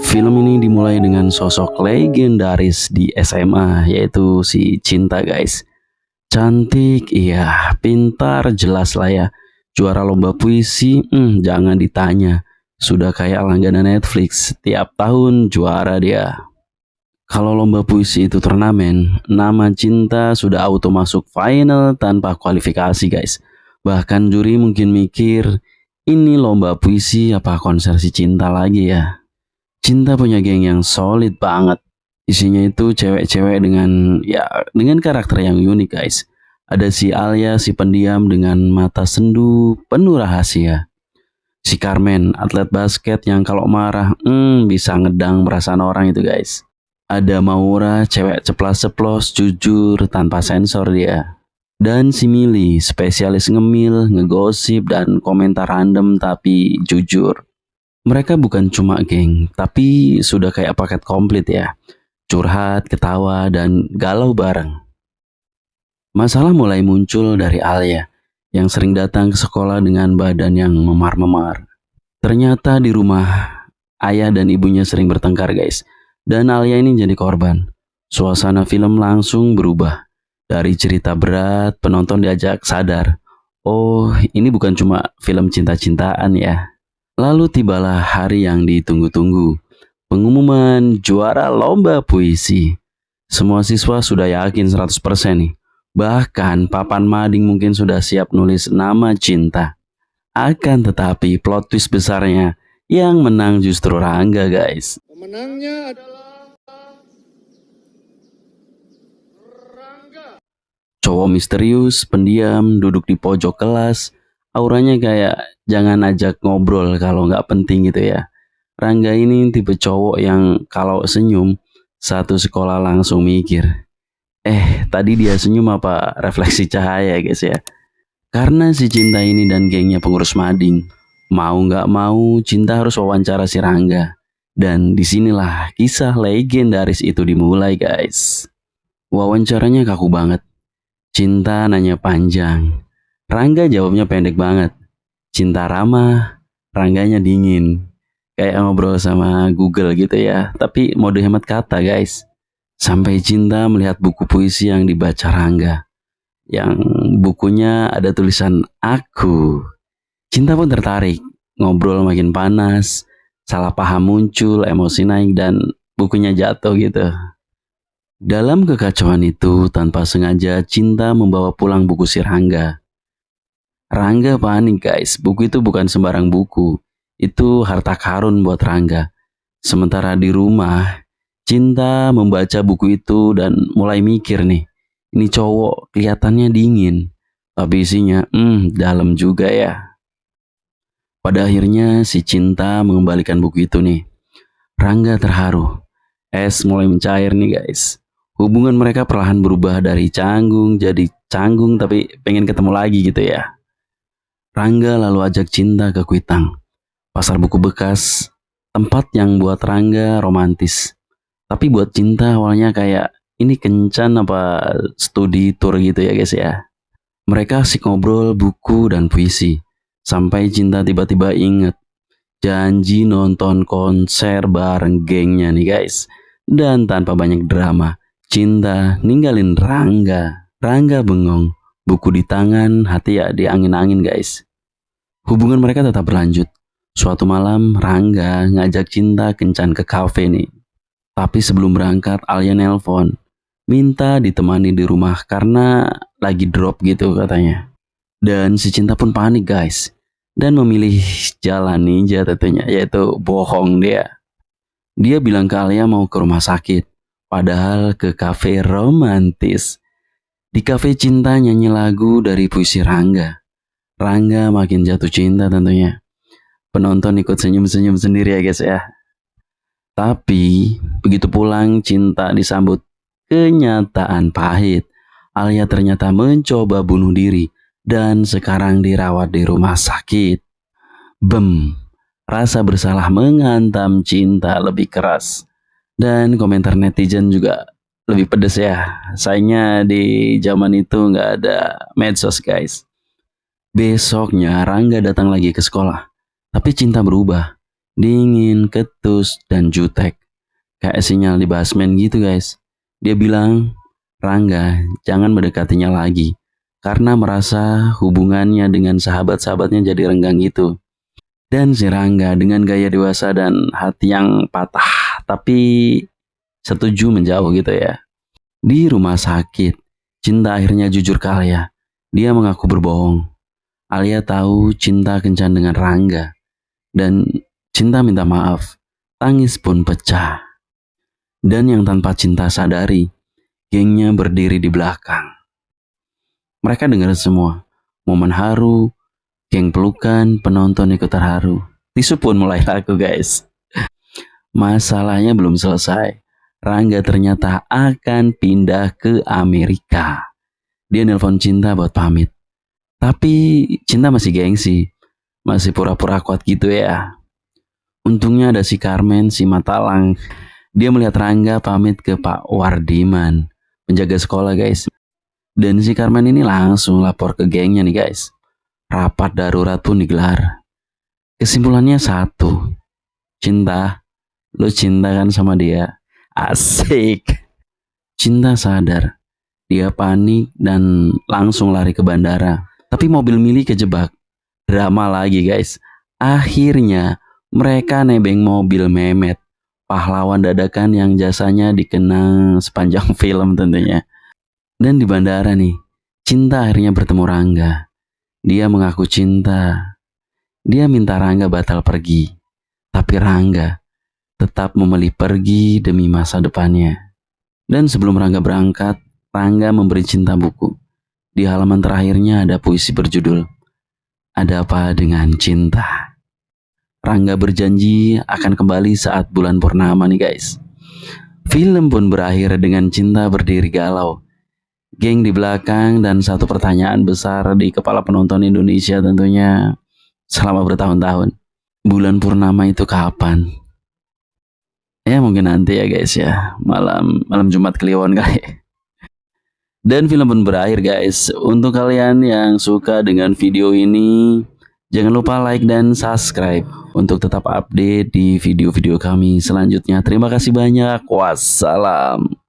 Film ini dimulai dengan sosok legendaris di SMA, yaitu si Cinta guys. Cantik, iya, pintar, jelas lah ya. Juara lomba puisi, jangan ditanya. Sudah kayak langganan Netflix, setiap tahun juara dia. Kalau lomba puisi itu turnamen, nama Cinta sudah auto masuk final tanpa kualifikasi guys. Bahkan juri mungkin mikir, ini lomba puisi apa konser si Cinta lagi ya. Cinta punya geng yang solid banget. Isinya itu cewek-cewek dengan karakter yang unik guys. Ada si Alia, si pendiam dengan mata sendu penuh rahasia. Si Carmen, atlet basket yang kalau marah, bisa ngedang perasaan orang itu guys. Ada Maura, cewek ceplas-ceplos, jujur, tanpa sensor dia. Dan si Mili, spesialis ngemil, ngegosip, dan komentar random tapi jujur. Mereka bukan cuma geng, tapi sudah kayak paket komplit ya. Curhat, ketawa, dan galau bareng. Masalah mulai muncul dari Alia, yang sering datang ke sekolah dengan badan yang memar-memar. Ternyata di rumah, ayah dan ibunya sering bertengkar guys. Dan Alia ini jadi korban. Suasana film langsung berubah. Dari cerita berat, penonton diajak sadar. Oh, ini bukan cuma film cinta-cintaan ya. Lalu tibalah hari yang ditunggu-tunggu. Pengumuman juara lomba puisi. Semua siswa sudah yakin 100% nih. Bahkan papan mading mungkin sudah siap nulis nama Cinta. Akan tetapi plot twist besarnya, yang menang justru Rangga guys. Pemenangnya adalah Rangga. Cowok misterius, pendiam, duduk di pojok kelas. Auranya kayak jangan ajak ngobrol kalau nggak penting gitu ya. Rangga ini tipe cowok yang kalau senyum, satu sekolah langsung mikir. Tadi dia senyum apa refleksi cahaya guys ya. Karena si Cinta ini dan gengnya pengurus mading. Mau nggak mau, Cinta harus wawancara si Rangga. Dan disinilah kisah legendaris itu dimulai guys. Wawancaranya kaku banget. Cinta nanya panjang. Rangga jawabnya pendek banget. Cinta ramah, Rangganya dingin. Kayak ngobrol sama Google gitu ya. Tapi mode hemat kata guys. Sampai Cinta melihat buku puisi yang dibaca Rangga. Yang bukunya ada tulisan aku. Cinta pun tertarik. Ngobrol makin panas. Salah paham muncul, emosi naik dan bukunya jatuh gitu. Dalam kekacauan itu, tanpa sengaja Cinta membawa pulang buku si Rangga. Rangga panik guys, buku itu bukan sembarang buku. Itu harta karun buat Rangga. Sementara di rumah, Cinta membaca buku itu dan mulai mikir nih. Ini cowok kelihatannya dingin, tapi isinya dalam juga ya. Pada akhirnya si Cinta mengembalikan buku itu nih. Rangga terharu. Es mulai mencair nih guys. Hubungan mereka perlahan berubah dari canggung jadi canggung tapi pengen ketemu lagi gitu ya. Rangga lalu ajak Cinta ke Kuitang, pasar buku bekas, tempat yang buat Rangga romantis. Tapi buat Cinta awalnya kayak ini kencan apa studi tour gitu ya guys ya. Mereka asik ngobrol buku dan puisi. Sampai Cinta tiba-tiba inget janji nonton konser bareng gengnya nih guys. Dan tanpa banyak drama, Cinta ninggalin Rangga. Rangga bengong, buku di tangan, hati ya di angin-angin guys. Hubungan mereka tetap berlanjut. Suatu malam Rangga ngajak Cinta kencan ke kafe nih. Tapi sebelum berangkat Alia nelpon. Minta ditemani di rumah karena lagi drop gitu katanya. Dan si Cinta pun panik guys. Dan memilih jalan ninja tentunya, yaitu bohong dia. Dia bilang ke Alia mau ke rumah sakit. Padahal ke kafe romantis. Di kafe Cinta nyanyi lagu dari puisi Rangga. Rangga makin jatuh cinta tentunya. Penonton ikut senyum-senyum sendiri ya guys ya. Tapi begitu pulang Cinta disambut kenyataan pahit. Alia ternyata mencoba bunuh diri dan sekarang dirawat di rumah sakit. Rasa bersalah menghantam Cinta lebih keras. Dan komentar netizen juga lebih pedes ya. Sayangnya di zaman itu nggak ada medsos guys. Besoknya Rangga datang lagi ke sekolah. Tapi Cinta berubah. Dingin, ketus, dan jutek. Kayak sinyal di basement gitu guys. Dia bilang, Rangga jangan mendekatinya lagi. Karena merasa hubungannya dengan sahabat-sahabatnya jadi renggang gitu. Dan si Rangga dengan gaya dewasa dan hati yang patah tapi setuju menjauh gitu ya. Di rumah sakit, Cinta akhirnya jujur ke Alia. Dia mengaku berbohong. Alia tahu Cinta kencan dengan Rangga. Dan Cinta minta maaf. Tangis pun pecah. Dan yang tanpa Cinta sadari, gengnya berdiri di belakang. Mereka dengar semua. Momen haru, geng pelukan, penonton ikut terharu. Tisu pun mulai laku guys. Masalahnya belum selesai. Rangga ternyata akan pindah ke Amerika. Dia nelpon Cinta buat pamit. Tapi Cinta masih gengsi. Masih pura-pura kuat gitu ya. Untungnya ada si Carmen, si Matalang. Dia melihat Rangga pamit ke Pak Wardiman, penjaga sekolah guys. Dan si Carmen ini langsung lapor ke gengnya nih guys. Rapat darurat pun digelar. Kesimpulannya satu. Cinta, lo cinta kan sama dia? Asik. Cinta sadar. Dia panik dan langsung lari ke bandara. Tapi mobil Mili kejebak. Drama lagi guys. Akhirnya mereka nebeng mobil Mehmet. Pahlawan dadakan yang jasanya dikenang sepanjang film tentunya. Dan di bandara nih, Cinta akhirnya bertemu Rangga. Dia mengaku cinta. Dia minta Rangga batal pergi. Tapi Rangga tetap memilih pergi demi masa depannya. Dan sebelum Rangga berangkat, Rangga memberi Cinta buku. Di halaman terakhirnya ada puisi berjudul Ada Apa Dengan Cinta. Rangga berjanji akan kembali saat bulan purnama nih guys. Film pun berakhir dengan Cinta berdiri galau. Geng di belakang dan satu pertanyaan besar di kepala penonton Indonesia tentunya selama bertahun-tahun. Bulan purnama itu kapan? Ya mungkin nanti ya guys ya. Malam Jumat Kliwon kali. Dan film pun berakhir guys. Untuk kalian yang suka dengan video ini, jangan lupa like dan subscribe untuk tetap update di video-video kami selanjutnya. Terima kasih banyak. Wassalam.